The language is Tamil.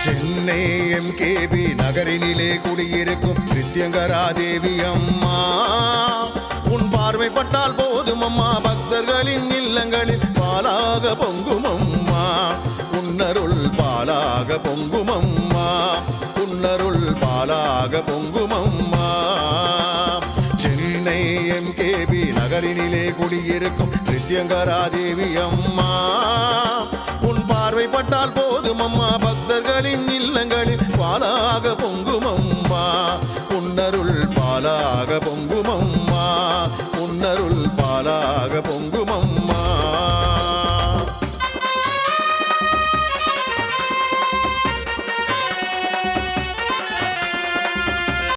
சென்னை எம்கேபி நகரினிலே குடியிருக்கும் வித்யங்கரா தேவி அம்மா, உன் பார்வைப்பட்டால் போதும் அம்மா, பக்தர்களின் இல்லங்களில் பாலாக பொங்கும் அம்மா, உன்னருள் பாலாக பொங்கும் அம்மா, உன்னருள் பாலாக பொங்கும் அம்மா. சென்னை எம்கேபி நகரினிலே குடியிருக்கும் வித்யங்கரா தேவி அம்மா, உன் பார்வைப்பட்டால் போதும் அம்மா, பக்தர்களின் இல்லங்களில் பாலாக பொங்கும் அம்மா, உன்னருள் பாலாக பொங்கும் அம்மா, உன்னருள் பாலாக பொங்கும்